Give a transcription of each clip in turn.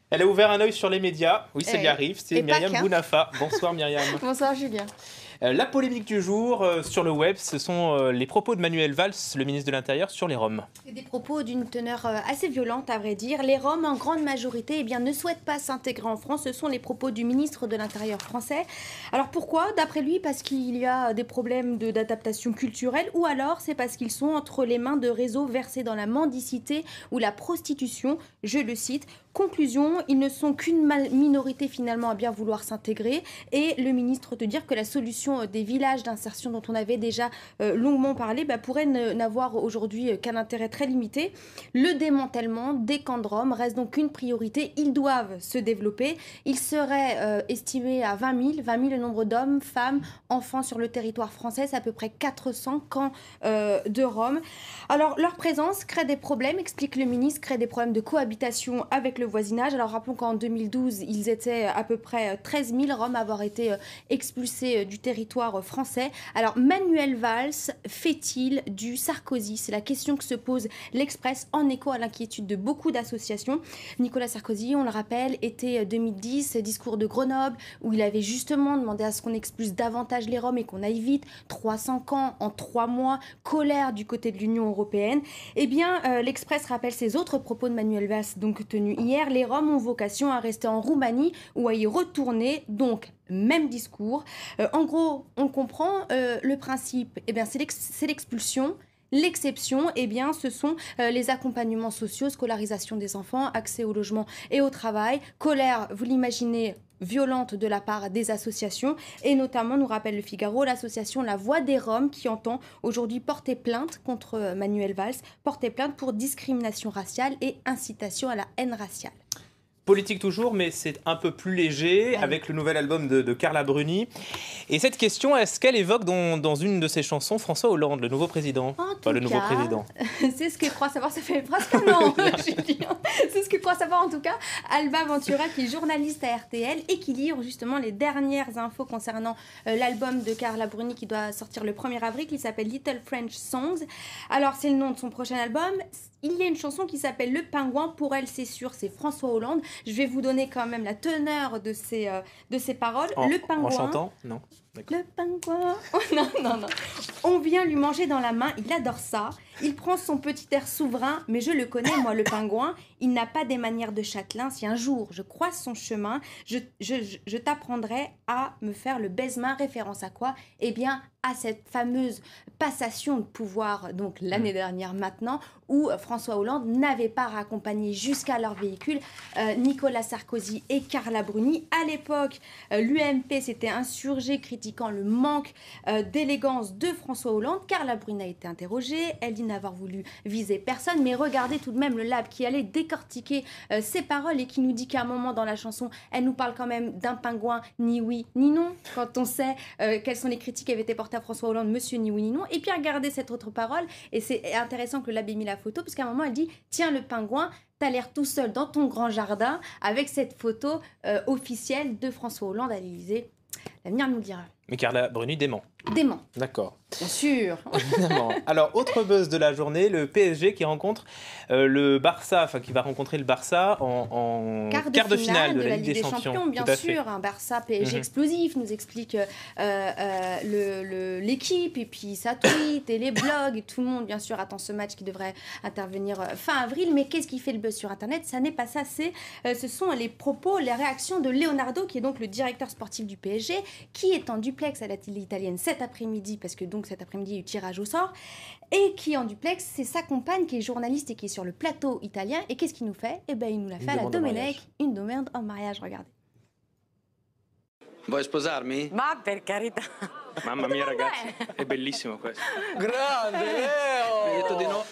Elle a ouvert un œil sur les médias. Oui, ça lui arrive. C'est Myriam Pâques, hein. Bounafa. Bonsoir Myriam. Bonsoir Julien. La polémique du jour sur le web, ce sont les propos de Manuel Valls, le ministre de l'Intérieur, sur les Roms. Des propos d'une teneur assez violente, à vrai dire. Les Roms, en grande majorité, ne souhaitent pas s'intégrer en France. Ce sont les propos du ministre de l'Intérieur français. Alors pourquoi? D'après lui, parce qu'il y a des problèmes d'adaptation culturelle, ou alors c'est parce qu'ils sont entre les mains de réseaux versés dans la mendicité ou la prostitution. Je le cite. Conclusion, ils ne sont qu'une minorité finalement à bien vouloir s'intégrer. Et le ministre de dire que la solution des villages d'insertion dont on avait déjà longuement parlé pourrait n'avoir aujourd'hui qu'un intérêt très limité. Le démantèlement des camps de Roms reste donc une priorité. Ils doivent se développer. Ils seraient estimés à 20 000 le nombre d'hommes, femmes, enfants sur le territoire français. C'est à peu près 400 camps de Roms. Alors leur présence crée des problèmes, explique le ministre, crée des problèmes de cohabitation avec le voisinage. Alors rappelons qu'en 2012, ils étaient à peu près 13 000 Roms à avoir été expulsés du territoire français. Alors Manuel Valls fait-il du Sarkozy? C'est la question que se pose l'Express en écho à l'inquiétude de beaucoup d'associations. Nicolas Sarkozy, on le rappelle, été 2010, discours de Grenoble, où il avait justement demandé à ce qu'on expulse davantage les Roms et qu'on aille vite. 300 camps en 3 mois, colère du côté de l'Union européenne. Eh bien, l'Express rappelle ces autres propos de Manuel Valls, donc tenus hier. Les Roms ont vocation à rester en Roumanie ou à y retourner, donc même discours. En gros, on comprend le principe, c'est l'expulsion. L'exception, ce sont les accompagnements sociaux, scolarisation des enfants, accès au logement et au travail. Colère, vous l'imaginez, violente de la part des associations, et notamment, nous rappelle le Figaro, l'association La Voix des Roms qui entend aujourd'hui porter plainte contre Manuel Valls, porter plainte pour discrimination raciale et incitation à la haine raciale. Politique toujours, mais c'est un peu plus léger, avec le nouvel album de Carla Bruni. Et cette question, est-ce qu'elle évoque dans une de ses chansons François Hollande, le nouveau président? Nouveau président. C'est ce que croit savoir, ça fait presque un an, Julien. C'est ce que croit savoir en tout cas Alba Ventura, qui est journaliste à RTL et qui livre justement les dernières infos concernant l'album de Carla Bruni qui doit sortir le 1er avril, qui s'appelle Little French Songs. Alors c'est le nom de son prochain album. Il y a une chanson qui s'appelle Le Pingouin. Pour elle, c'est sûr, c'est François Hollande. Je vais vous donner quand même la teneur de ces paroles. Le pingouin. En chantant? Non. Le pingouin. Oh, non. On vient lui manger dans la main. Il adore ça. Il prend son petit air souverain. Mais je le connais, moi, le pingouin. Il n'a pas des manières de châtelain. Si un jour je croise son chemin, je t'apprendrai à me faire le baise-main. Référence à quoi? Eh bien, à cette fameuse passation de pouvoir, donc l'année dernière maintenant, où François Hollande n'avait pas raccompagné jusqu'à leur véhicule Nicolas Sarkozy et Carla Bruni. À l'époque, l'UMP s'était insurgée, critiquant le manque d'élégance de François Hollande. Carla Bruni a été interrogée, elle dit n'avoir voulu viser personne, mais regardez tout de même le Lab qui allait décortiquer ses paroles et qui nous dit qu'à un moment dans la chanson, elle nous parle quand même d'un pingouin ni oui ni non, quand on sait quelles sont les critiques qui avaient été portées à François Hollande, monsieur ni oui ni non. Et puis regardez cette autre parole, et c'est intéressant que le Lab ait mis la photo, parce qu'à un moment elle dit « Tiens le pingouin, t'as l'air tout seul dans ton grand jardin » avec cette photo officielle de François Hollande à l'Élysée. L'avenir nous le dira. Mais Carla Bruni dément. Dément. D'accord. Bien sûr. Évidemment. Alors, autre buzz de la journée, le PSG qui rencontre le Barça, enfin qui va rencontrer le Barça en quart de finale de la Ligue des Champions. Bien sûr, un Barça PSG explosif, nous explique l'équipe, et puis ça tweet et les blogs, et tout le monde bien sûr attend ce match qui devrait intervenir fin avril. Mais qu'est-ce qui fait le buzz sur Internet? Ça n'est pas ça, ce sont les propos, les réactions de Leonardo, qui est donc le directeur sportif du PSG, qui est en duplex à la télé italienne cet après-midi, parce que donc cet après-midi il y a eu tirage au sort, et qui est en duplex, c'est sa compagne qui est journaliste et qui est sur le plateau italien. Et qu'est-ce qu'il nous fait? Eh ben il nous l'a fait à la Domenech, une demande en mariage, regardez. Vuoi sposarmi? Ma per carità. Mamma mia ragazzi, è bellissimo questo. Grande Leo! Mi ha detto di no,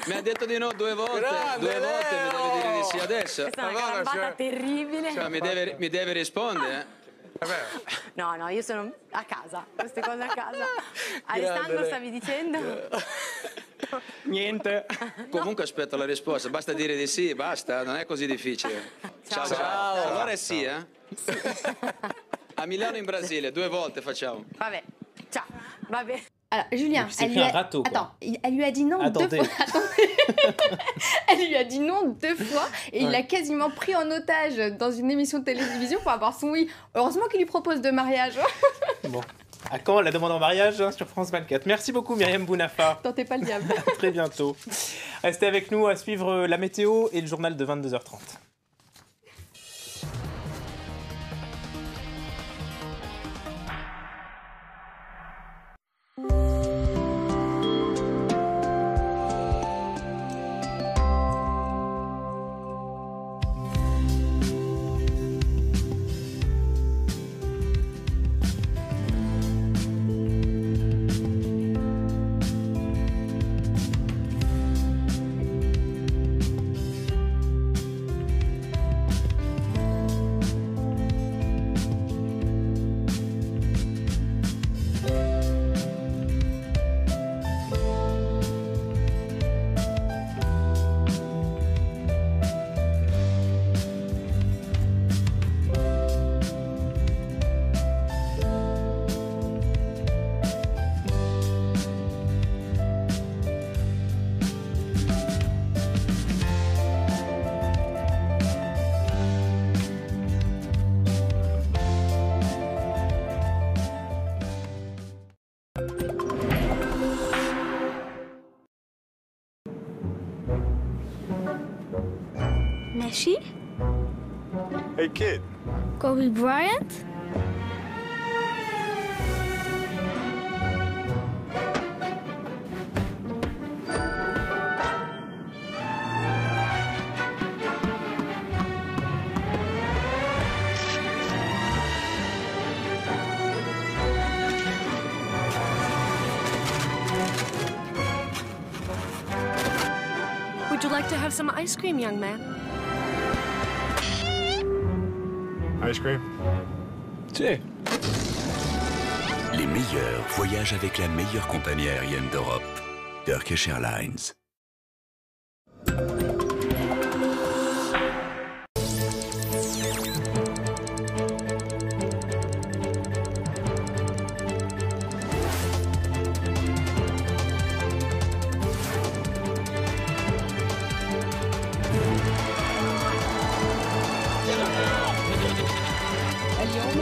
mi ha detto di no 2 volte. Grande 2 volte mi deve dire di sì adesso. Questa è una gambata terribile. Cioè, mi deve rispondere. No, io sono a casa, queste cose a casa. Alessandro, stavi dicendo? Niente. Comunque aspetto la risposta, basta dire di sì, basta, non è così difficile. Ciao. Allora è sì, eh? A Milano e in Brasile, 2 volte facciamo. Vabbè, ciao, vabbè. Alors, Julien, C'est écrit un râteau. Quoi. Attends, elle lui a dit non Attendez. 2 fois. Attendez. Elle lui a dit non 2 fois et il l'a quasiment pris en otage dans une émission de télévision pour avoir son oui. Heureusement qu'il lui propose de mariage. Bon. À quand la demande en mariage sur France 24. Merci beaucoup Myriam Bounafa. Tentez pas le diable. À très bientôt. Restez avec nous à suivre la météo et le journal de 22h30. Messi? Hey, kid. Kobe Bryant? Would you like to have some ice cream, young man? Ice cream? Tiens. Les meilleurs voyagent avec la meilleure compagnie aérienne d'Europe, Turkish Airlines. اليوم